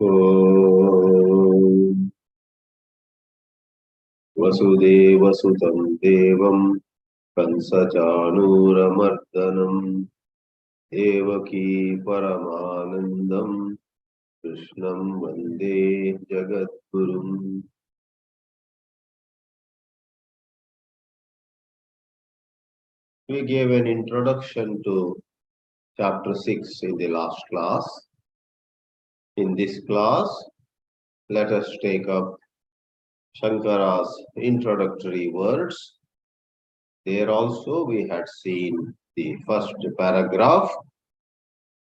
ॐ वसुदेवसुतं देवं कंसचाणूरमर्दनं देवकी परमानन्दं कृष्णं वन्दे जगद्गुरुम्। We gave an introduction to chapter 6 in the last class. In this class, let us take up Shankara's introductory words. There also we had seen the first paragraph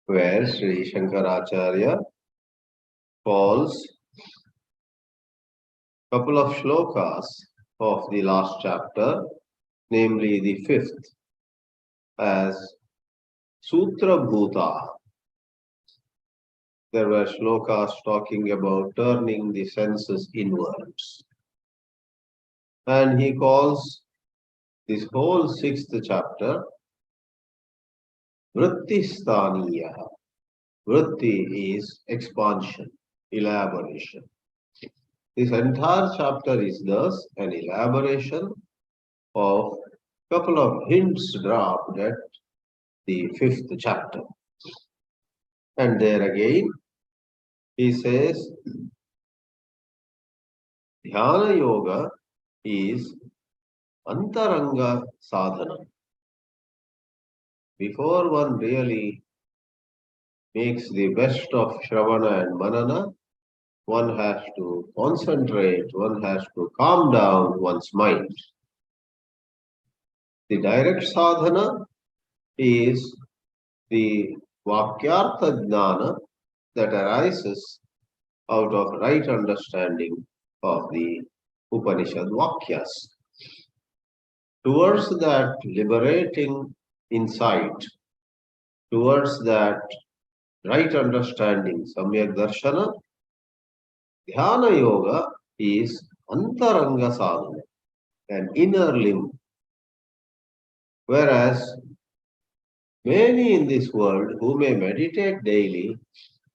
where Sri Shankaracharya calls a couple of shlokas of the last chapter, namely the fifth, as Sutra Bhuta. There were shlokas talking about turning the senses inwards. And he calls this whole sixth chapter Vritti Sthaniya. Vritti is expansion, elaboration. This entire chapter is thus an elaboration of a couple of hints dropped at the fifth chapter. And there again, he says, Dhyana Yoga is Antaranga Sadhana. Before one really makes the best of Shravana and Manana, one has to concentrate, one has to calm down one's mind. The direct sadhana is the Vakyartha Jnana that arises out of right understanding of the Upanishad Vakyas. Towards that liberating insight, towards that right understanding, Samyak Darshana, Dhyana Yoga is Antaranga Sadhana, an inner limb. Whereas many in this world who may meditate daily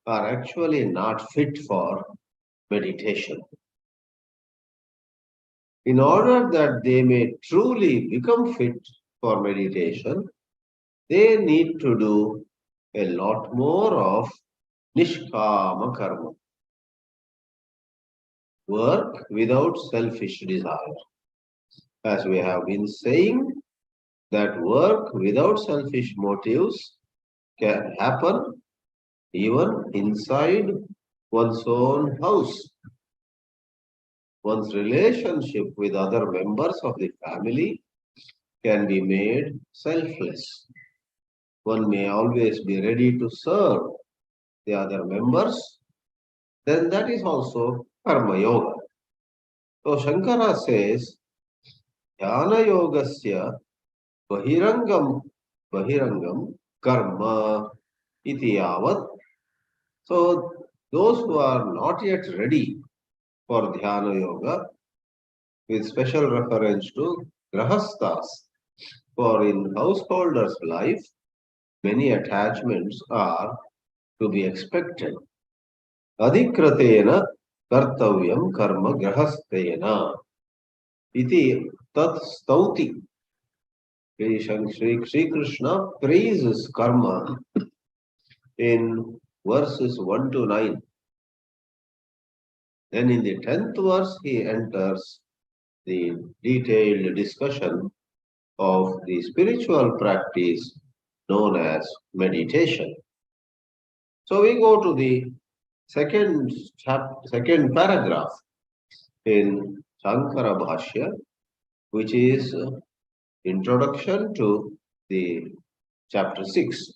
are actually not fit for meditation. In order that they may truly become fit for meditation, they need to do a lot more of Nishkama Karma. Work without selfish desire. As we have been saying, that work without selfish motives can happen even inside one's own house. One's relationship with other members of the family can be made selfless. One may always be ready to serve the other members, then that is also Karma Yoga. So Shankara says, Dhyana Yogasya Bahirangam Karma iti yavat. So those who are not yet ready for Dhyana Yoga, with special reference to Grahasthas, for in householders' life, many attachments are to be expected. Adhikratena kartavyam karma grahasthena iti tat stauti. Sri Krishna praises karma in verses 1 to 9. Then in the 10th verse, he enters the detailed discussion of the spiritual practice known as meditation. So we go to the second paragraph in Shankara Bhāshya, which is Introduction to the chapter 6.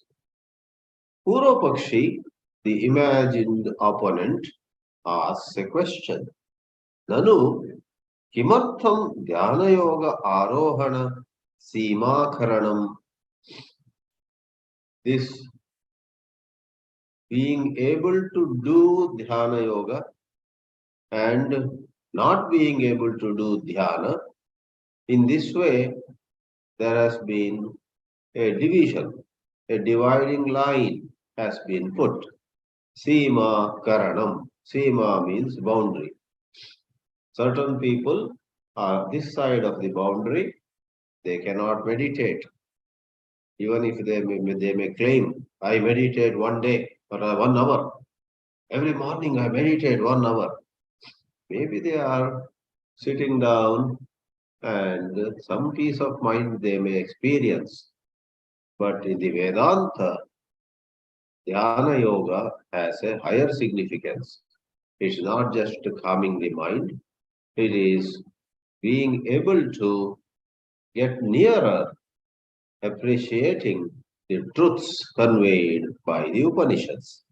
Purvapakshi, the imagined opponent, asks a question. Nanu kimartham dhyana yoga arohana simakaranam. This being able to do dhyana yoga and not being able to do dhyana, in this way there has been a division, a dividing line has been put. Sima Karanam. Sima means boundary. Certain people are this side of the boundary, they cannot meditate. Even if they may claim, I meditate one day or 1 hour. Every morning I meditate 1 hour. Maybe they are sitting down and some peace of mind they may experience. But in the Vedanta, Dhyana Yoga has a higher significance. It's not just calming the mind, it is being able to get nearer, appreciating the truths conveyed by the Upanishads.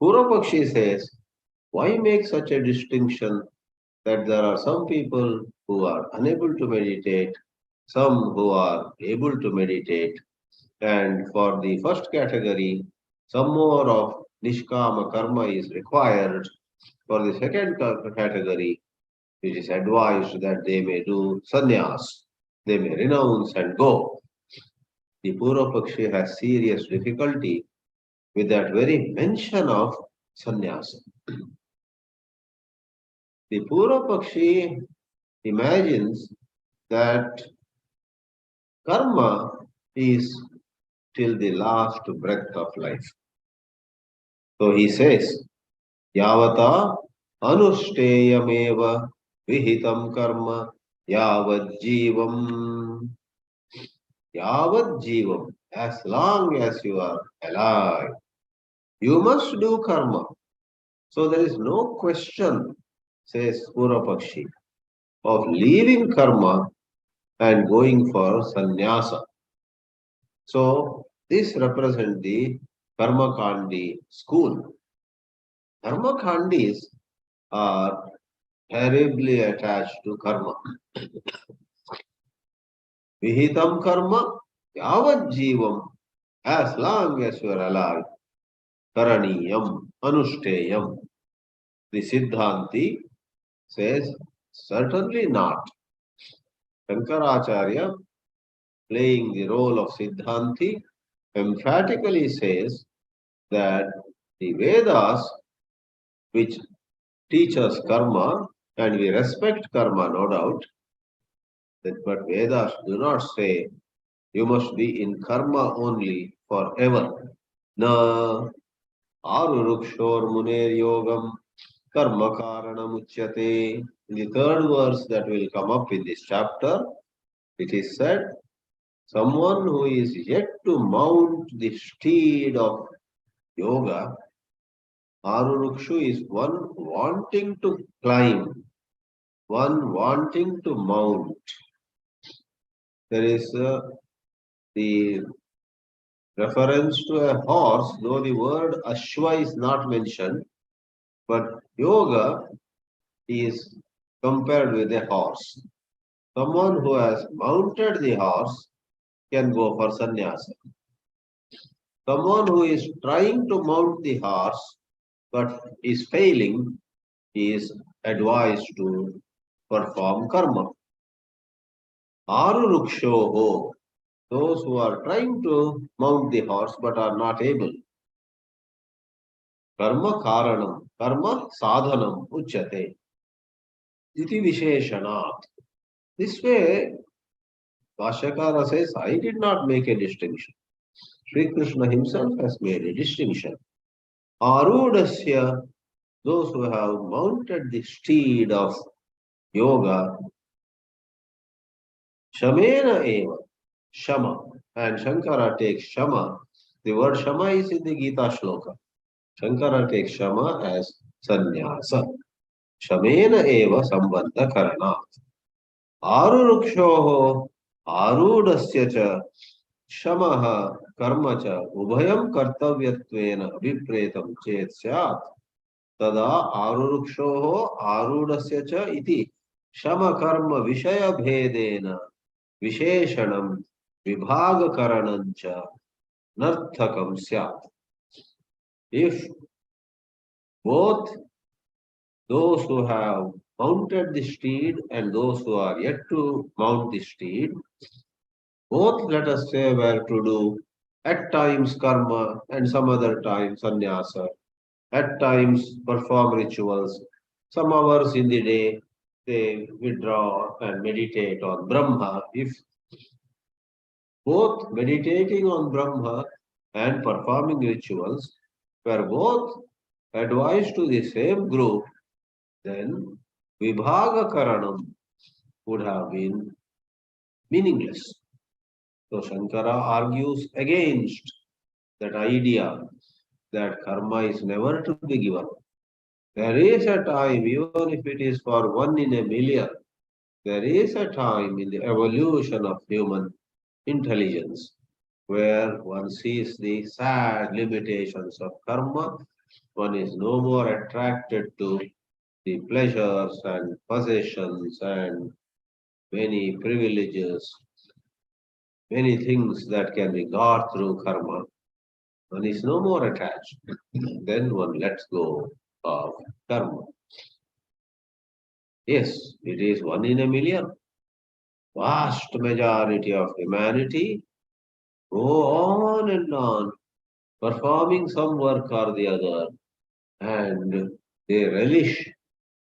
Purvapakshi says, why make such a distinction that there are some people who are unable to meditate, some who are able to meditate, and for the first category, some more of Nishkama karma is required. For the second category, it is advised that they may do sannyas, they may renounce and go. The Purvapakshi has serious difficulty with that very mention of sannyasa. The Purvapakshi imagines that karma is till the last breath of life. So he says, Yavata anušteyameva vihitam karma yavad jivam. Yavad jivam, as long as you are alive, you must do karma. So there is no question, says Purvapakshi, of leaving karma and going for sannyasa. So this represents the Karma Kandi school. Karma Kandis are terribly attached to karma. Vihitam karma, yavad jivam, as long as you are alive. Karaniyam, anushteyam. The Siddhanti says, certainly not. Shankaracharya, playing the role of Siddhanti, emphatically says that the Vedas, which teach us karma, and we respect karma, no doubt, but Vedas do not say you must be in karma only forever. Na arurukshor muner yogam karma karanam uchyate. In the third verse that will come up in this chapter, it is said, someone who is yet to mount the steed of yoga, arurukshu is one wanting to climb, one wanting to mount. There is the reference to a horse, though the word ashwa is not mentioned, but yoga is compared with a horse. Someone who has mounted the horse can go for sannyasa. Someone who is trying to mount the horse but is failing is advised to perform karma. Arurukshoho, those who are trying to mount the horse but are not able. Karma karanam, karma sadhanam uchyate. Iti visheshanat. This way, Bhashyakara says, I did not make a distinction. Sri Krishna himself has made a distinction. Arudasya, those who have mounted the steed of yoga, Shamena eva, Shama, and Shankara takes Shama. The word Shama is in the Geetā Shloka. Shankara takes Shama as sannyasa. Shamena eva sambandha karanat. Arurukshoho arudasya cha shamaha karma cha ubhayam kartavyattvena abhipretam chet syat. Tada arurukshoho arudasya cha iti shama karma vishaya bhedena visheshanam vibhagakaranancha narthakam syat. If both those who have mounted the steed and those who are yet to mount the steed, both, let us say, were to do at times karma and some other time sannyasa, at times perform rituals. Some hours in the day they withdraw and meditate on Brahma. If both meditating on Brahma and performing rituals were both advised to the same group, then Vibhagakaranam would have been meaningless. So Shankara argues against that idea that karma is never to be given. There is a time, even if it is for 1 in a million, there is a time in the evolution of human intelligence where one sees the sad limitations of karma. One is no more attracted to the pleasures and possessions and many privileges, many things that can be got through karma. One is no more attached. Then one lets go of karma. Yes, it is 1 in a million. Vast majority of humanity go on and on, performing some work or the other, and they relish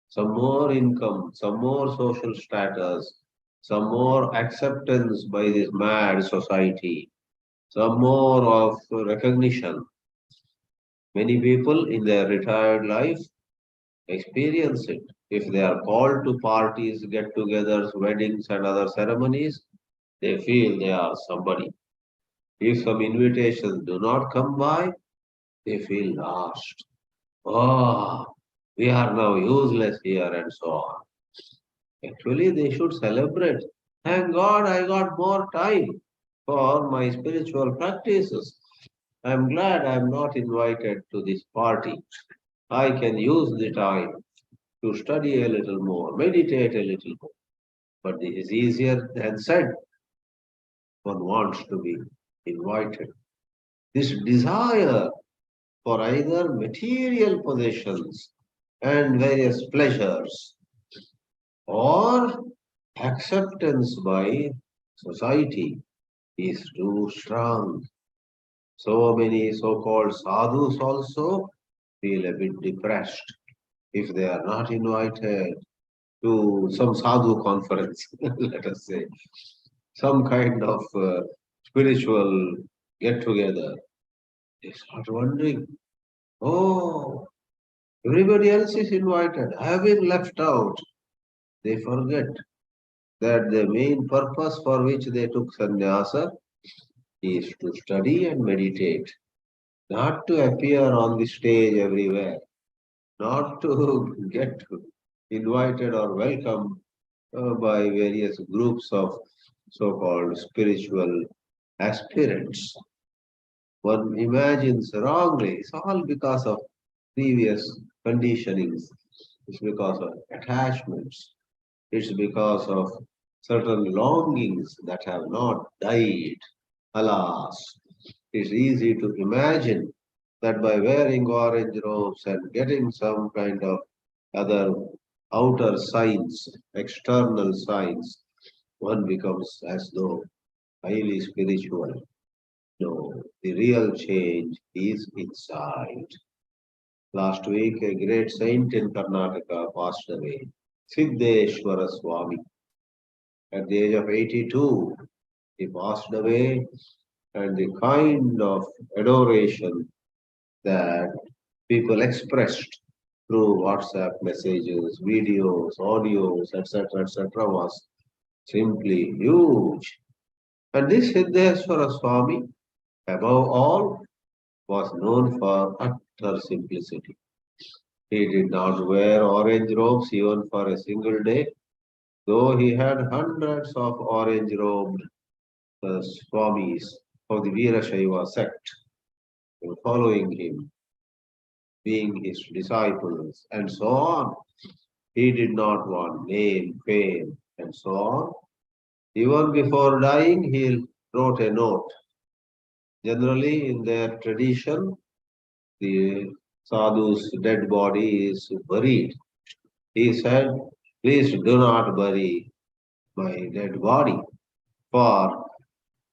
some more income, some more social status, some more acceptance by this mad society, some more of recognition. Many people in their retired life experience it. If they are called to parties, get togethers, weddings, and other ceremonies, they feel they are somebody. If some invitations do not come by, they feel lost. Oh, we are now useless here, and so on. Actually, they should celebrate. Thank God I got more time for my spiritual practices. I'm glad I'm not invited to this party. I can use the time to study a little more, meditate a little more. But this is easier than said. One wants to be invited. This desire for either material possessions and various pleasures or acceptance by society is too strong. So many so-called sadhus also feel a bit depressed if they are not invited to some sadhu conference, let us say, some kind of spiritual get-together. They start wondering, oh, everybody else is invited. I have been left out. They forget that the main purpose for which they took sannyasa is to study and meditate, not to appear on the stage everywhere, not to get invited or welcomed by various groups of so-called spiritual aspirants. One imagines wrongly. It's all because of previous conditionings. It's because of attachments. It's because of certain longings that have not died. Alas, it's easy to imagine that by wearing orange robes and getting some kind of other outer signs, external signs, one becomes as though highly spiritual. No, the real change is inside. Last week, a great saint in Karnataka passed away, Siddheshwara Swami. At the age of 82, he passed away, and the kind of adoration that people expressed through WhatsApp messages, videos, audios, etc., was simply huge. And this Siddheshwara Swami, above all, was known for utter simplicity. He did not wear orange robes even for a single day, though he had hundreds of orange robed Swamis of the Veerashaiva sect following him, being his disciples, and so on. He did not want name, fame, and so on. Even before dying, he wrote a note. Generally, in their tradition, the sadhu's dead body is buried. He said, please do not bury my dead body, for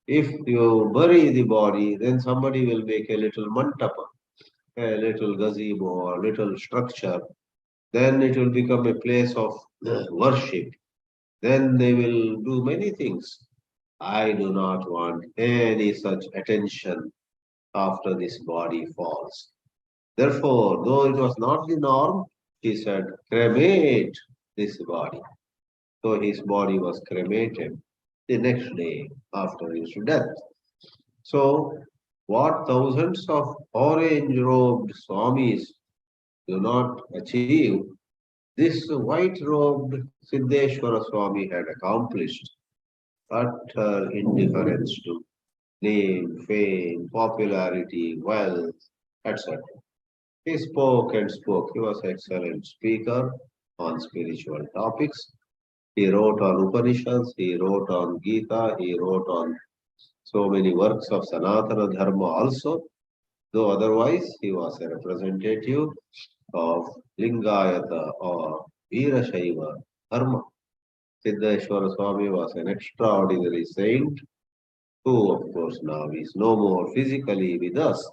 if you bury the body, then somebody will make a little mantapa. a little gazebo or little structure, then it will become a place of worship. Then they will do many things. I do not want any such attention after this body falls. Therefore, though it was not the norm, he said, cremate this body. So his body was cremated the next day after his death. So, what thousands of orange-robed Swamis do not achieve, this white-robed Siddheshwara Swami had accomplished. Utter indifference to name, fame, popularity, wealth, etc. He spoke and spoke. He was an excellent speaker on spiritual topics. He wrote on Upanishads, he wrote on Gita, he wrote on so many works of Sanatana Dharma also, though otherwise he was a representative of Lingayata or Veerashaiva Dharma. Siddheshwara Swami was an extraordinary saint who, of course, now is no more physically with us.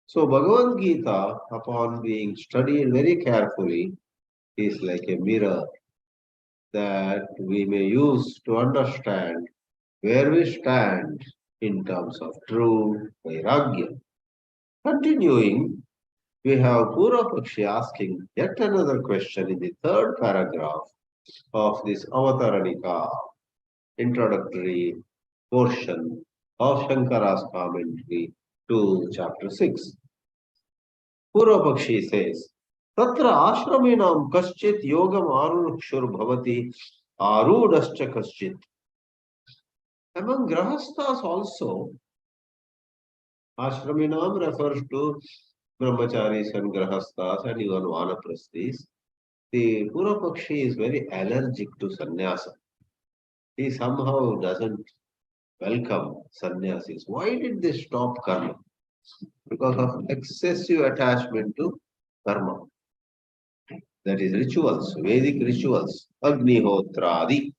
So, Bhagavad Gita, upon being studied very carefully, is like a mirror that we may use to understand where we stand in terms of true Vairagya. Continuing, we have Purvapakshi asking yet another question in the third paragraph of this Avataranika introductory portion of Shankara's commentary to chapter 6. Purvapakshi says, Tatra ashraminam kaschit yogam arunukshur bhavati arudascha kaschit. Among grahasthas also, ashraminam refers to brahmacharis and grahasthas and even vanaprasthis. The Purvapakshi is very allergic to sannyasa. He somehow doesn't welcome sannyasis. Why did they stop karma? Because of excessive attachment to karma. That is rituals, Vedic rituals, Agnihotradi.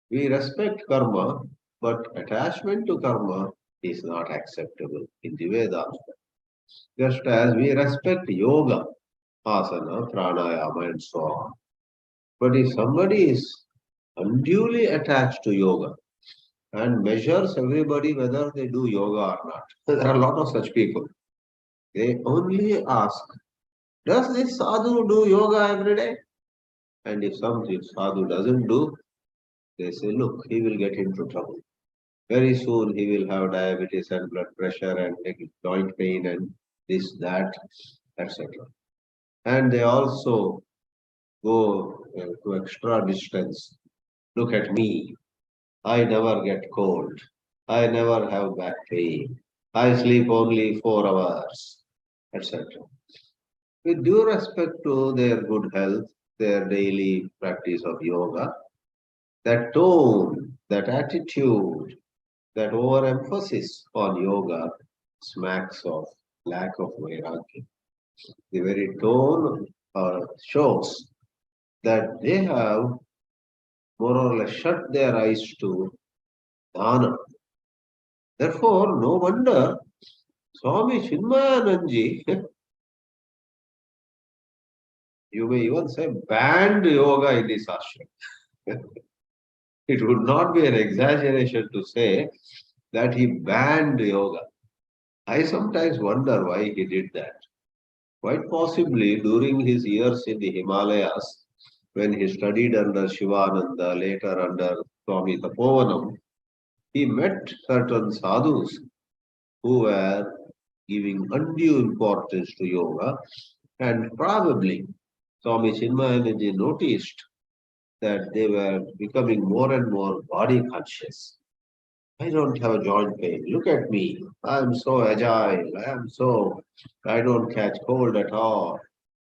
We respect karma, but attachment to karma is not acceptable in the Vedas. Just as we respect yoga, asana, pranayama, and so on. But if somebody is unduly attached to yoga and measures everybody whether they do yoga or not, there are a lot of such people. They only ask, does this sadhu do yoga every day? And if some sadhu doesn't do, they say, look, he will get into trouble. Very soon he will have diabetes and blood pressure and joint pain and this, that, etc. And they also go to extra distance. Look at me. I never get cold. I never have back pain. I sleep only 4 hours, etc. With due respect to their good health, their daily practice of yoga, that tone, that attitude, that overemphasis on yoga smacks of lack of vairagya. The very tone shows that they have more or less shut their eyes to dana. Therefore, no wonder Swami Chinmayananji, you may even say, banned yoga in his ashram. It would not be an exaggeration to say that he banned yoga. I sometimes wonder why he did that. Quite possibly during his years in the Himalayas, when he studied under Shivananda, later under Swami Tapovanam, he met certain sadhus who were giving undue importance to yoga, and probably Swami Chinmayananji noticed that they were becoming more and more body conscious. I don't have joint pain. Look at me. I'm so agile. I don't catch cold at all.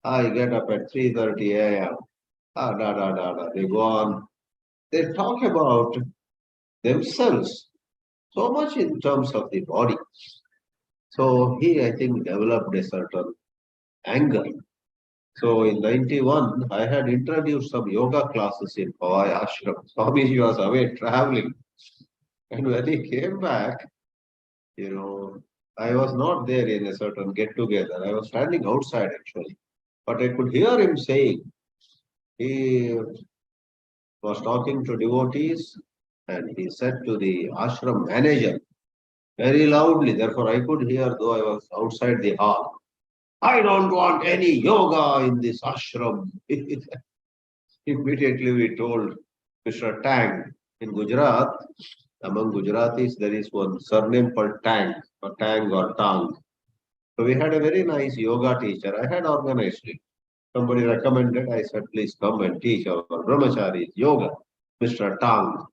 I get up at 3:30 a.m. They go on. They talk about themselves so much in terms of the body. So he, I think, developed a certain anger. So in 91, I had introduced some yoga classes in Hawaii Ashram. Swamiji was away traveling. And when he came back, I was not there in a certain get-together. I was standing outside actually. But I could hear him saying, he was talking to devotees and he said to the ashram manager very loudly, therefore I could hear though I was outside the hall, I don't want any yoga in this ashram. Immediately we told Mr. Tang in Gujarat, among Gujaratis there is one surname called Tang or Tang. So we had a very nice yoga teacher. I had organized it. Somebody recommended, I said, please come and teach our brahmacharis yoga, Mr. Tang.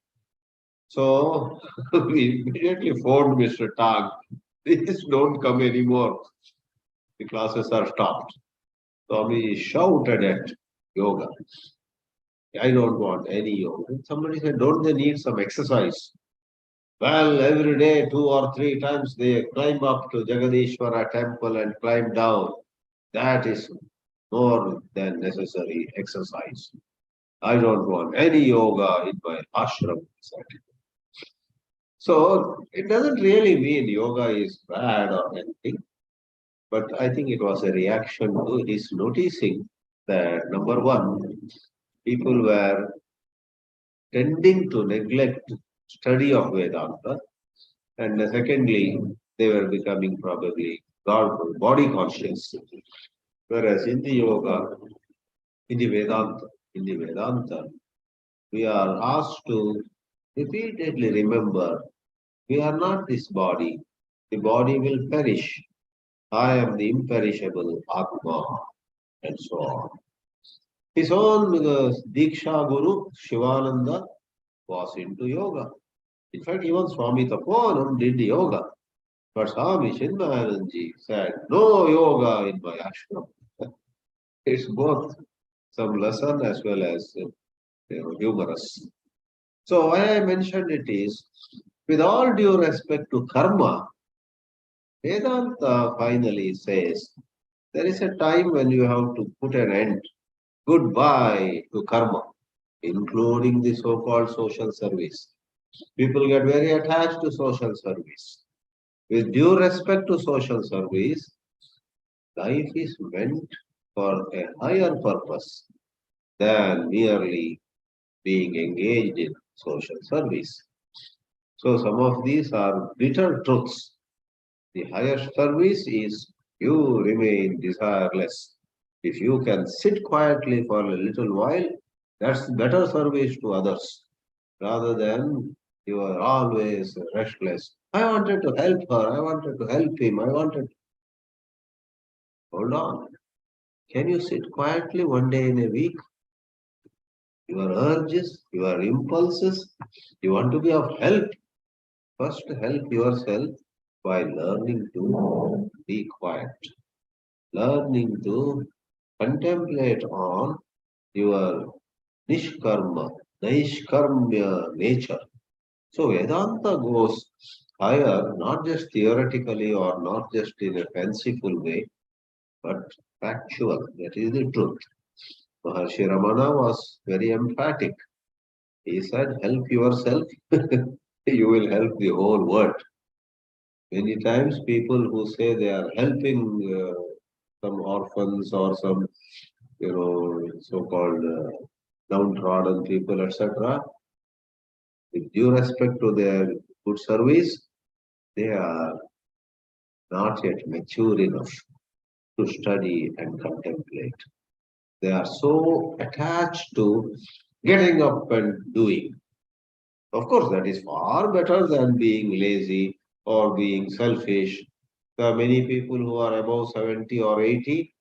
So we immediately phoned Mr. Tang, please don't come anymore. The classes are stopped. So we shouted at yoga. I don't want any yoga. And somebody said, don't they need some exercise? Well, every day, 2 or 3 times, they climb up to Jagadishwara temple and climb down. That is more than necessary exercise. I don't want any yoga in my ashram. So it doesn't really mean yoga is bad or anything, but I think it was a reaction to his noticing that number one, people were tending to neglect study of Vedanta, and secondly, they were becoming probably body conscious. Whereas in the yoga, in the Vedanta, we are asked to repeatedly remember we are not this body. The body will perish. I am the imperishable Atma, and so on. His own Diksha Guru, Shivananda, was into yoga. In fact, even Swami Tapovanam did yoga. But Swami Chinmayananji said, no yoga in my ashram. It's both some lesson as well as humorous. So why I mentioned it is, with all due respect to karma, Vedanta finally says there is a time when you have to put an end, goodbye to karma, including the so-called social service. People get very attached to social service. With due respect to social service, life is meant for a higher purpose than merely being engaged in social service. So some of these are bitter truths. The highest service is you remain desireless. If you can sit quietly for a little while, that's better service to others rather than you are always restless. I wanted to help her, I wanted to help him, I wanted. Hold on. Can you sit quietly one day in a week? Your urges, your impulses, you want to be of help. First, help yourself by learning to be quiet, learning to contemplate on your nishkarma, naishkarmya nature. So Vedanta goes higher, not just theoretically or not just in a fanciful way, but factual. That is the truth. Maharshi Ramana was very emphatic. He said, help yourself, you will help the whole world. Many times people who say they are helping some orphans or some, so-called downtrodden people, etc., with due respect to their good service, they are not yet mature enough to study and contemplate. They are so attached to getting up and doing. Of course, that is far better than being lazy or being selfish. There are many people who are above 70 or 80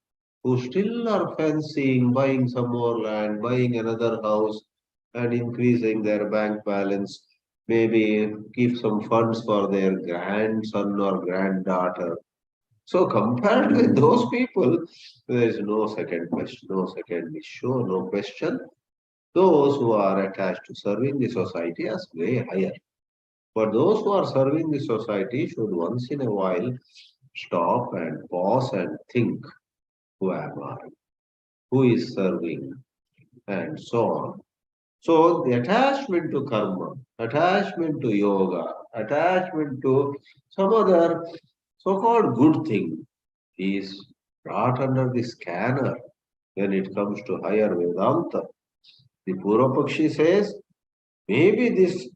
who still are fancying buying some more land, buying another house, and increasing their bank balance. Maybe keep some funds for their grandson or granddaughter. So compared with those people, there is no second question, no second issue, no question. Those who are attached to serving the society are way higher. But those who are serving the society should once in a while stop and pause and think, who am I? Who is serving? And so on. So the attachment to karma, attachment to yoga, attachment to some other so-called good thing is brought under the scanner when it comes to higher Vedanta. The Purvapakshi says, maybe this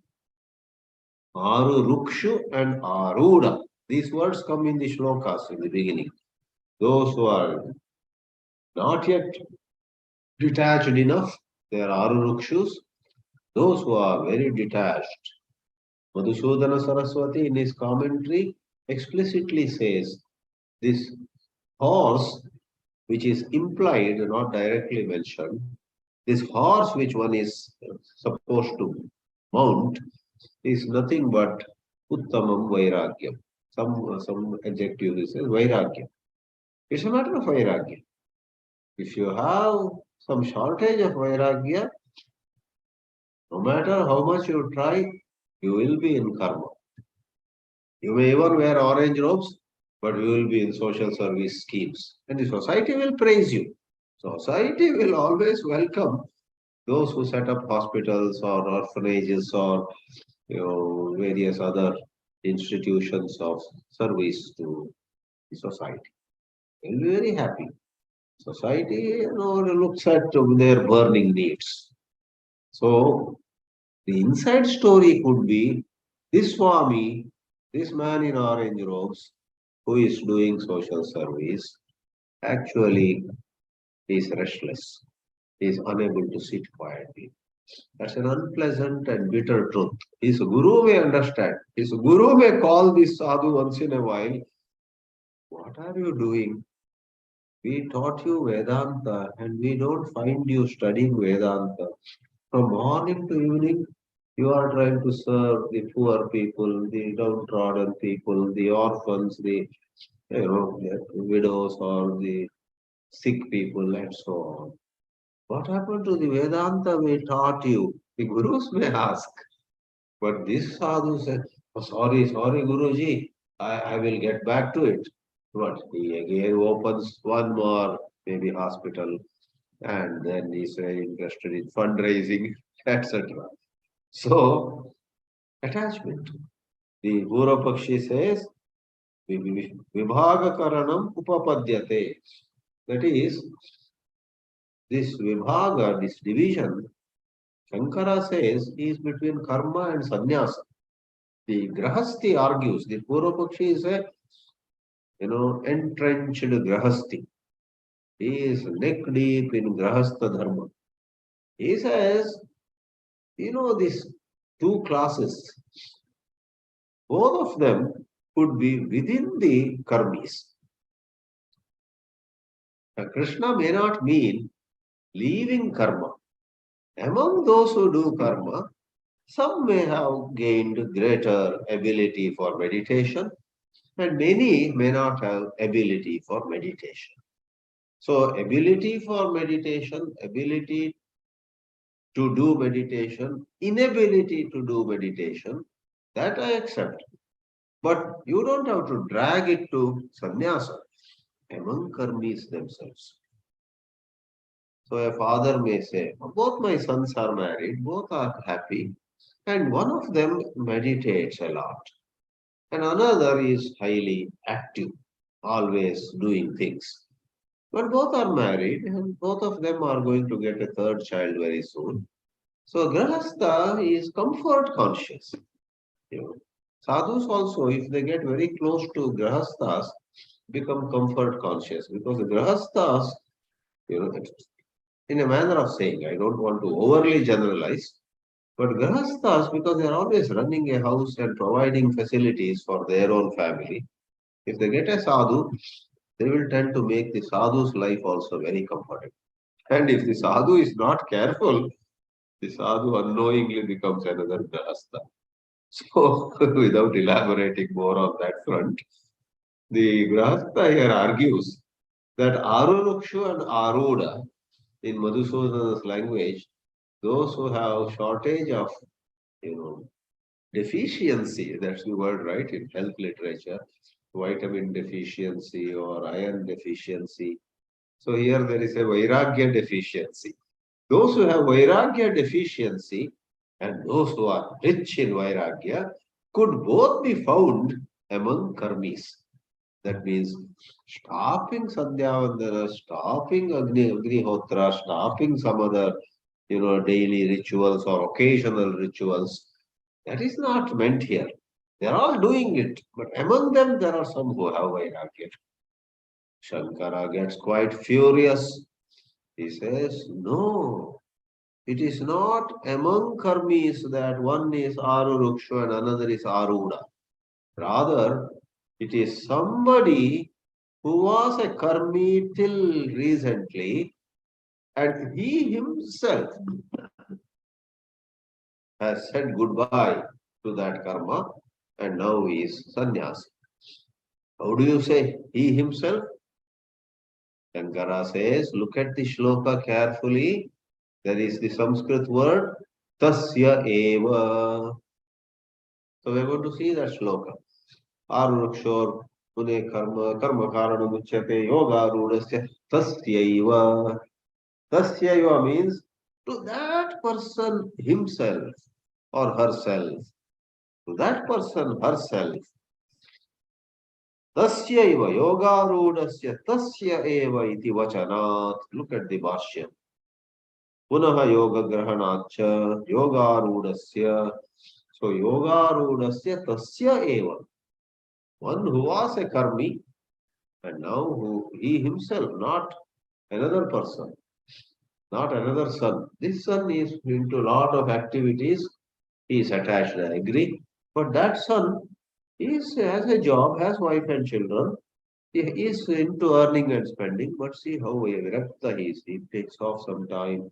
Aru Rukshu and Aruda, these words come in the shlokas in the beginning. Those who are not yet detached enough, they are Aru Rukshus. Those who are very detached, Madhusudana Saraswati in his commentary explicitly says this horse, which is implied, not directly mentioned, this horse which one is supposed to mount is nothing but Uttamam Vairagyam. Some adjective he says Vairagyam. It's a matter of Vairagya. If you have some shortage of Vairagya, no matter how much you try, you will be in karma. You may even wear orange robes, but you will be in social service schemes. And the society will praise you. Society will always welcome those who set up hospitals or orphanages or various other institutions of service to the society. They'll be very happy. Society, looks at their burning needs. So the inside story could be this Swami, this man in orange robes, who is doing social service, actually is restless. He is unable to sit quietly. That's an unpleasant and bitter truth. His guru may understand. His guru may call this sadhu once in a while. What are you doing? We taught you Vedanta and we don't find you studying Vedanta. From morning to evening, you are trying to serve the poor people, the downtrodden people, the orphans, the widows or the sick people and so on. What happened to the Vedanta we taught you? The gurus may ask. But this sadhu said, oh, sorry, Guruji, I will get back to it. But he again opens one more, maybe hospital, and then he's very interested in fundraising, etc. So, attachment. The Guru Pakshi says, Vibhagakaranam upapadyate. That is, this Vibhaga, this division, Shankara says, is between karma and sannyasa. The Grahasti argues, the Purvapakshi is a entrenched Grahasti. He is neck deep in Grahastha Dharma. He says, these two classes, both of them could be within the karmis. Now, Krishna may not mean leaving karma. Among those who do karma, some may have gained greater ability for meditation, and many may not have ability for meditation. So, ability for meditation, ability to do meditation, inability to do meditation, that I accept. But you don't have to drag it to sannyasa among karmis themselves. So a father may say, both my sons are married, both are happy, and one of them meditates a lot, and another is highly active, always doing things. But both are married, and both of them are going to get a third child very soon. So Grahastha is comfort conscious. Sadhus also, if they get very close to Grahasthas, become comfort conscious because the Grahasthas, in a manner of saying, I don't want to overly generalize, but Grahasthas, because they are always running a house and providing facilities for their own family, if they get a sadhu, they will tend to make the sadhu's life also very comfortable. And if the sadhu is not careful, the sadhu unknowingly becomes another Grahastha. So, without elaborating more on that front, the Grahastha here argues that Arurukshu and Aruda, in Madhusudana's language, those who have shortage of, deficiency, that's the word, right, in health literature, vitamin deficiency or iron deficiency. So here there is a Vairagya deficiency. Those who have Vairagya deficiency and those who are rich in Vairagya could both be found among karmis. That means stopping Sandhyavandana, stopping Agnihotra, stopping some other, daily rituals or occasional rituals. That is not meant here. They are all doing it, but among them there are some who have vairagya. Shankara gets quite furious. He says, no, it is not among karmis that one is Aruruksha and another is Aruda. Rather, it is somebody who was a karmi till recently, and he himself has said goodbye to that karma, and now he is sannyasi. How do you say he himself? Shankara says, look at the shloka carefully. There is the Sanskrit word tasya eva. So we are going to see that shloka. Arurukshor pune karma karana muchyate yoga rudasya tasyaiva. Tasyaiva means to that person himself or herself. To that person herself. Tasyaiva yoga rudasya tasya eva iti vachanat. Look at the Bhāshya. Punaha yoga grahanacha yoga rudasya. So yoga rudasya tasya eva. One who was a karmi and now who he himself, not another person, not another son. This son is into a lot of activities. He is attached, I agree. But that son has a job, has wife and children. He is into earning and spending. But see how virakta he is. He takes off some time.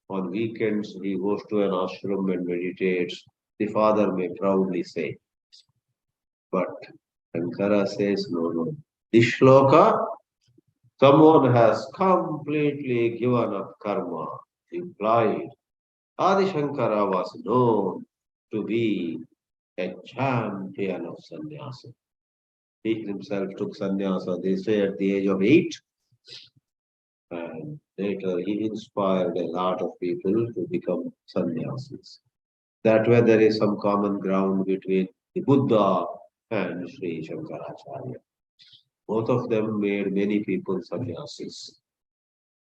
On weekends, he goes to an ashram and meditates. The father may proudly say. But Shankara says, no. This shloka, someone has completely given up karma, implied. Adi Shankara was known to be a champion of sannyasa. He himself took sannyasa, they say, at the age of 8. And later he inspired a lot of people to become sannyasis. That way there is some common ground between the Buddha and Sri Shankaracharya. Both of them made many people sannyasis.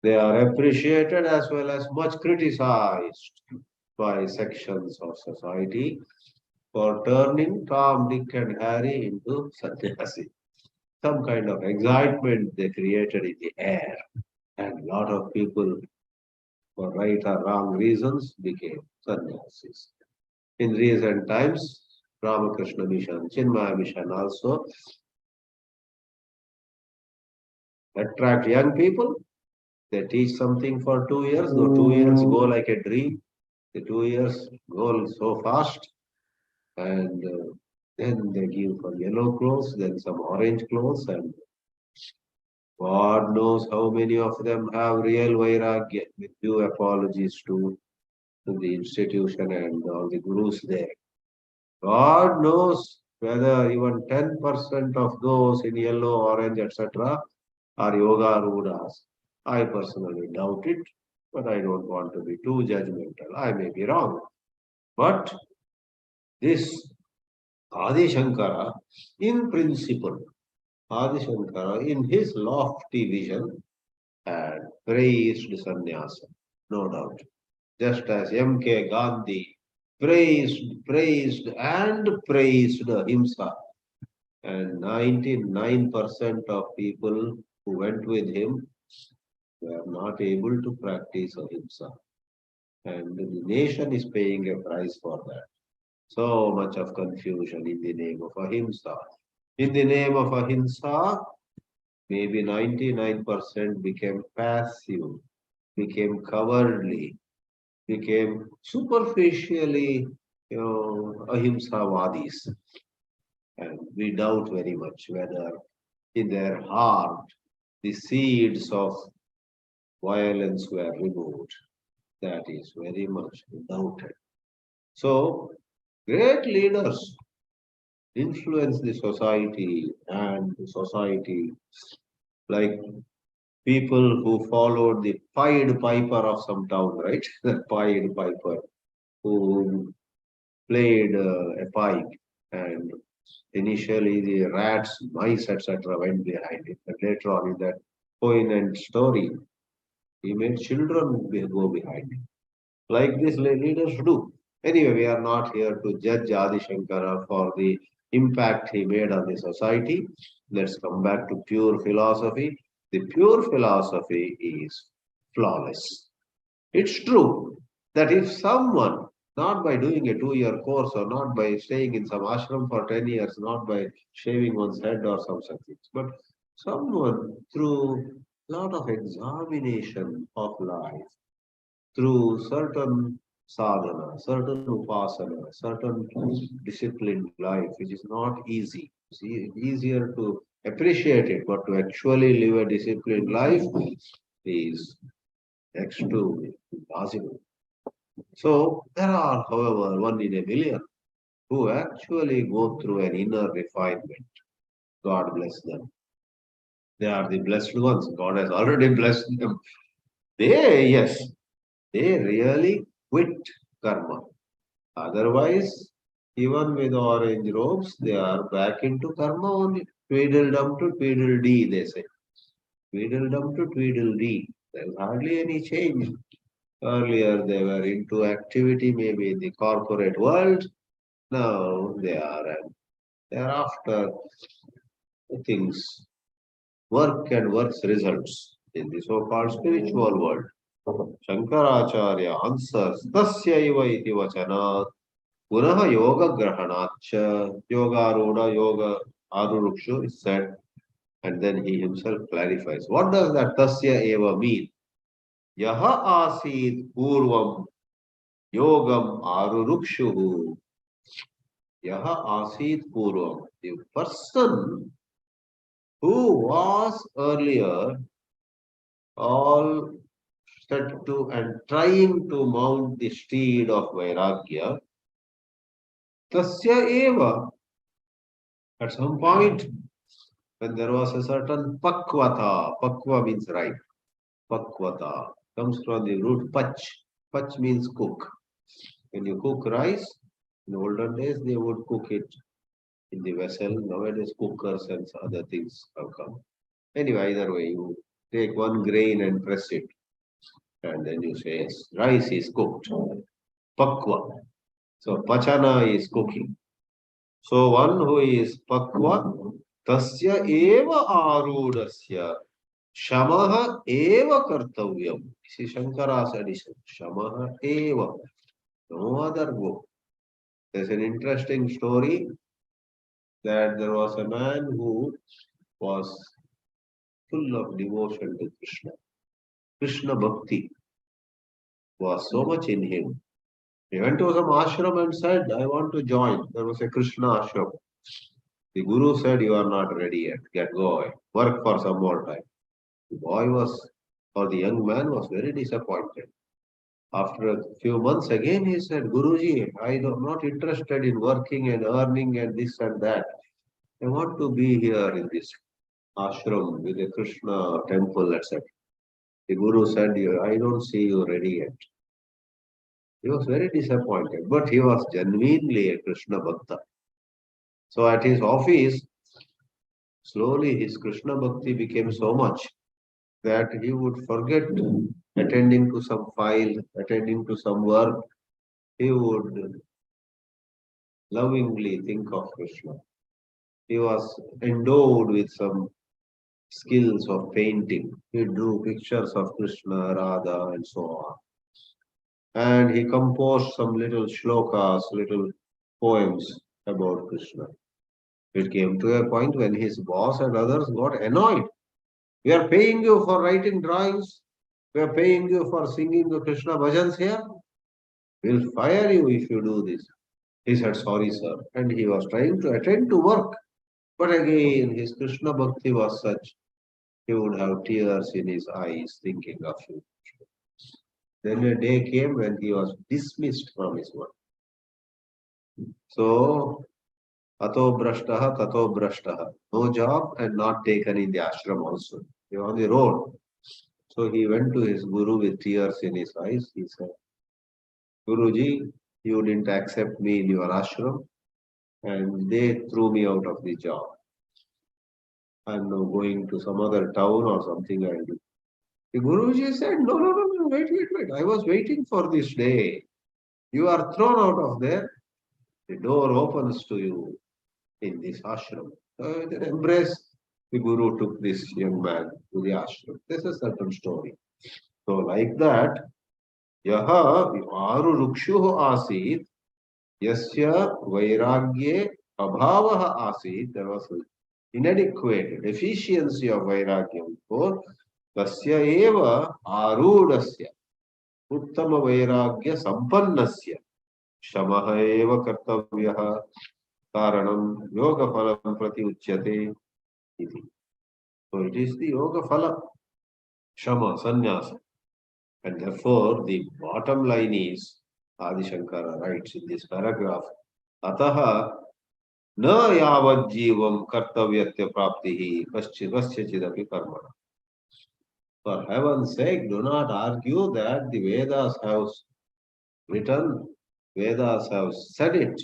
They are appreciated as well as much criticized by sections of society for turning Tom, Dick and Harry into sannyasi. Some kind of excitement they created in the air, and a lot of people, for right or wrong reasons, became sannyasis. In recent times, Ramakrishna Mission, Chinmaya Mission also attract young people. They teach something for 2 years. The 2 years go like a dream. The 2 years go so fast. And then they give some yellow clothes, then some orange clothes. And God knows how many of them have real vairagya, with due apologies to the institution and all the gurus there. God knows whether even 10% of those in yellow, orange, etc. are yoga rudas. I personally doubt it, but I don't want to be too judgmental. I may be wrong. But this Adi Shankara, in principle, Adi Shankara, in his lofty vision, had praised sannyasa, no doubt. Just as M.K. Gandhi praised ahimsa. And 99% of people who went with him were not able to practice ahimsa. And the nation is paying a price for that. So much of confusion in the name of ahimsa. In the name of ahimsa, maybe 99% became passive, became cowardly, became superficially, ahimsa-vadis. And we doubt very much whether in their heart the seeds of violence were removed. That is very much doubted. So, great leaders influence the society, and the society, like people who followed the Pied Piper of some town, right? The Pied Piper who played a pipe and Initially, the rats, mice, etc. went behind him. But later on in that poignant story, he made children go behind him. Like this, leaders do. Anyway, we are not here to judge Adi Shankara for the impact he made on the society. Let's come back to pure philosophy. The pure philosophy is flawless. It's true that if someone, not by doing a 2-year course or not by staying in some ashram for 10 years, not by shaving one's head or some such things, but someone through lot of examination of life, through certain sadhana, certain upasana, certain disciplined life, which is not easy. See, it's easier to appreciate it, but to actually live a disciplined life is next to impossible. So there are, however, 1 in a million who actually go through an inner refinement. God bless them. They are the blessed ones. God has already blessed them. Yes, they really quit karma. Otherwise, even with orange robes, they are back into karma only. Tweedledum to tweedledee, they say. Tweedledum to tweedledee. There's hardly any change. Earlier, they were into activity, maybe in the corporate world. Now they are after things, work and work's results in the so-called spiritual world. Shankaracharya answers, Tasyaiva iti vachanat, punaha yoga grahanacha, yoga aruda, yoga arurukshu is said, and then he himself clarifies. What does that tasya eva mean? Yaha asid purvam yogam arurukshu. Yaha asid purvam. The person who was earlier all set to and trying to mount the steed of Vairagya, Tasya eva, at some point, when there was a certain pakvata, pakva means ripe, pakvata comes from the root pach. Pach means cook. When you cook rice, in olden days they would cook it in the vessel. Nowadays cookers and other things have come. Anyway, either way, you take one grain and press it, and then you say, yes, rice is cooked. Pakva. So pachana is cooking. So one who is pakva, tasya eva arudasya, shamaha eva kartavyam. This is Shankara's addition. Shamaha eva. No other go. There's an interesting story that there was a man who was full of devotion to Krishna. Krishna Bhakti was so much in him. He went to some ashram and said, I want to join. There was a Krishna ashram. The Guru said, you are not ready yet. Get going. Work for some more time. The boy was, or the young man was very disappointed. After a few months again, he said, Guruji, I am not interested in working and earning and this and that. I want to be here in this ashram with a Krishna temple, etc. The Guru said, I don't see you ready yet. He was very disappointed, but he was genuinely a Krishna Bhakta. So at his office, slowly his Krishna Bhakti became so much that he would forget attending to some file, attending to some work. He would lovingly think of Krishna. He was endowed with some skills of painting. He drew pictures of Krishna, Radha, and so on. And he composed some little shlokas, little poems about Krishna. It came to a point when his boss and others got annoyed. We are paying you for writing drawings. We are paying you for singing the Krishna bhajans here. We'll fire you if you do this. He said, sorry, sir. And he was trying to attend to work. But again, his Krishna bhakti was such, he would have tears in his eyes thinking of him. Then a day came when he was dismissed from his work. So, ato brashtaha, tato brashtaha. No job and not taken in the ashram also. He was on the road. So he went to his guru with tears in his eyes. He said, Guruji, you didn't accept me in your ashram. and they threw me out of the job. I'm now going to some other town or something I do. The Guruji said, no, no, no, no, wait. I was waiting for this day. You are thrown out of there. The door opens to you in this ashram. Then embrace. The Guru took this young man to the ashram. This is a certain story. So like that, yaha aru rukshuh asit, yasya vairagye abhavaha asit, there was inadequate deficiency of vairagyam for tasya eva arudasya uttama vairagya sampannasya shamaha eva kartavyah karanam yoga phalam prati uchyate iti. So it is the yoga phala, shama, sannyasa. And therefore the bottom line is, Adi Shankara writes in this paragraph, ataha na yavad jivam kartavyatya praptihi pasyachidapi karmana. For heaven's sake, do not argue that the Vedas have written, Vedas have said it,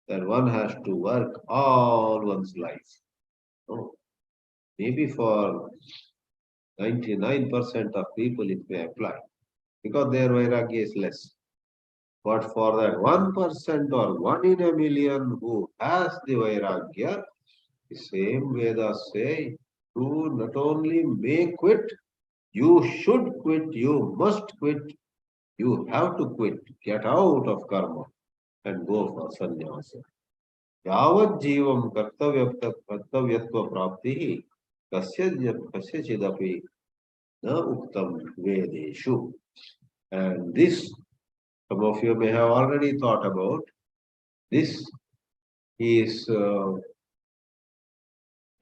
that one has to work all one's life. No. Maybe for 99% of people it may apply, because their vairagya is less. But for that 1% or 1 in a million who has the vairagya, the same Vedas say, you not only may quit, you should quit, you must quit, you have to quit, get out of karma and go for sannyasa. Yavad jivam kartavyatva praptihi kasyachidapi na uktam vedeshu. And this, some of you may have already thought about. This is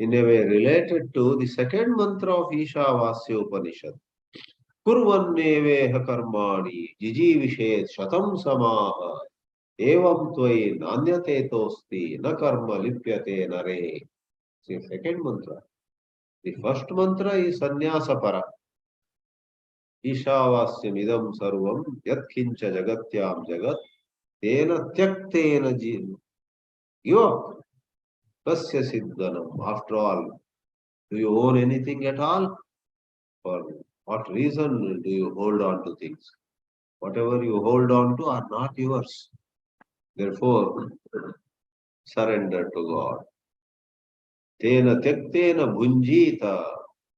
in a way related to the second mantra of Ishavasya Upanishad. Kurvanneveha karmani jijivishet shatam samaha evam tvai nanyate tosti na karma lipyate nare. See, second mantra. The first mantra is sannyasa para. Ishavasyam idam sarvam yatkincha jagatyam jagat tena tyaktena jiv. Give up. Tasya siddhanam. After all, do you own anything at all? For what reason do you hold on to things? Whatever you hold on to are not yours. Therefore, surrender to God. Tena tyaktena bhunjita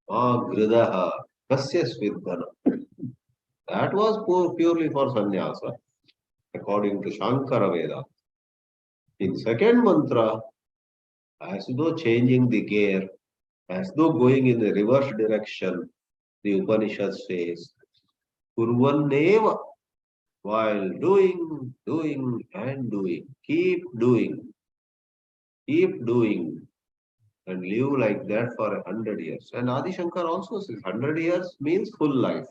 agridaha kasya sviddhanam. That was purely for sannyasa, according to Shankara Veda. In second mantra, as though changing the gear, as though going in the reverse direction, the Upanishad says, Kurvanneva, while doing, and doing, keep doing, and live like that for 100 years. And Adi Shankara also says 100 years means full life.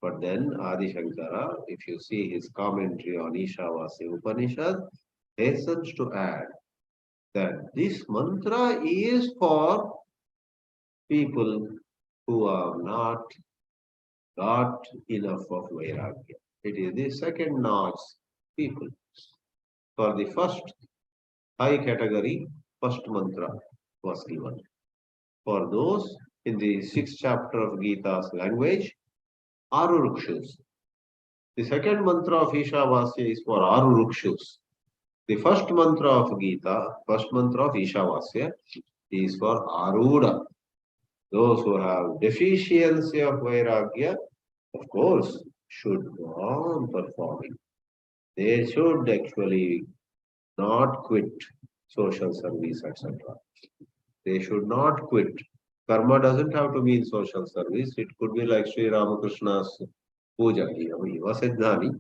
But then Adi Shankara, if you see his commentary on Ishavasya Upanishad, hastens to add that this mantra is for people who have not got enough of vairagya. It is the second notch people. For the first high category, first mantra was given. For those in the 6th chapter of Gita's language, Arurukshus. The second mantra of Ishavasya is for Arurukshus. The first mantra of Gita, first mantra of Ishavasya, is for Aruda. Those who have deficiency of vairagya, of course, should go on performing. They should actually not quit social service, etc. They should not quit. Karma doesn't have to mean social service. It could be like Sri Ramakrishna's puja. He was a Jnani,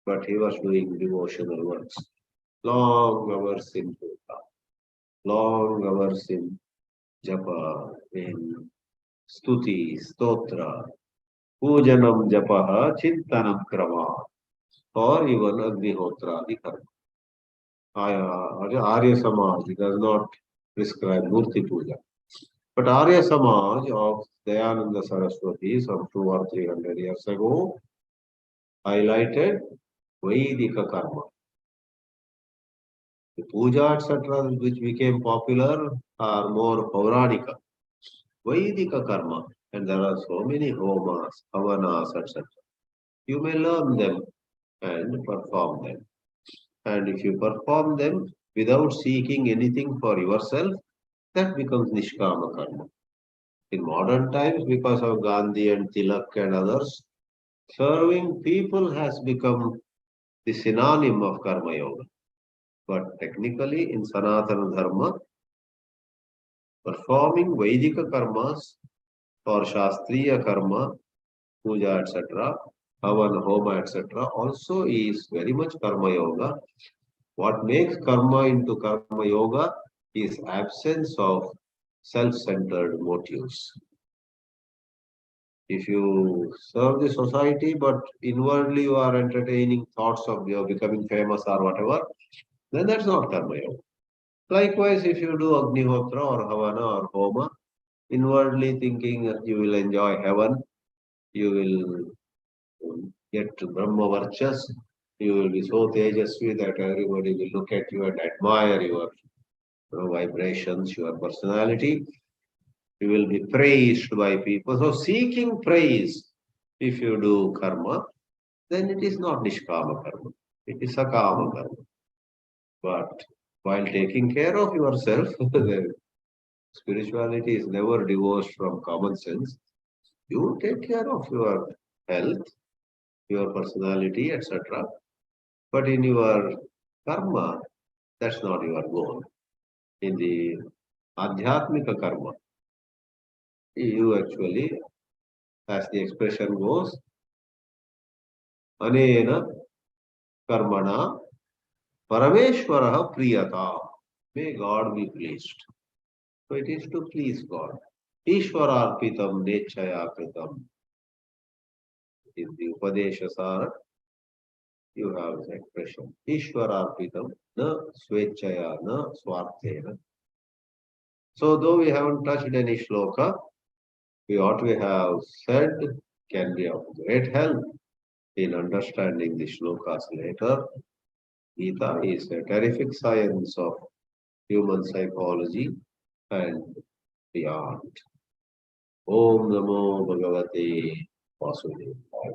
but he was doing devotional works. Long hours in puja, long hours in japa, in stuti, stotra, pujanam japaha, chintanam krama, or even agnihotra, the karma. Arya Samaj does not prescribe Murti Puja. But Arya Samaj of Dayananda Saraswati some 200 or 300 years ago highlighted Vaidika Karma. The puja, etc., which became popular, are more Pauranika, Vaidika karma. And there are so many homas, havanas, etc. You may learn them and perform them. And if you perform them without seeking anything for yourself, that becomes Nishkama karma. In modern times, because of Gandhi and Tilak and others, serving people has become the synonym of Karma Yoga. But technically, in Sanatana Dharma, performing Vaidika karmas or Shastriya karma, puja, etc., Havan, Homa, etc., also is very much Karma Yoga. What makes karma into Karma Yoga is absence of self-centered motives. If you serve the society, but inwardly you are entertaining thoughts of you becoming famous or whatever, then that's not Karma Yoga. Likewise, if you do Agnihotra or Havana or Homa, inwardly thinking that you will enjoy heaven, you will get to Brahma Varchas, you will be so tejasvi that everybody will look at you and admire your vibrations, your personality. You will be praised by people. So seeking praise, if you do karma, then it is not Nishkama karma. It is Sakama karma. But while taking care of yourself, the spirituality is never divorced from common sense. You take care of your health, your personality, etc. But in your karma, that's not your goal. In the Adhyatmika karma, you actually, as the expression goes, Anena karmana parameshwara priyata. May God be pleased. So it is to please God. Ishwararpitam nechaya kritam. In the Upadesha Sara, you have the expression. Ishwararpitam na swechaya na swarthena. So though we haven't touched any shloka, what we have said can be of great help in understanding the shlokas later. Gita is a terrific science of human psychology and beyond. Om Namo Bhagavate Vasudevaya.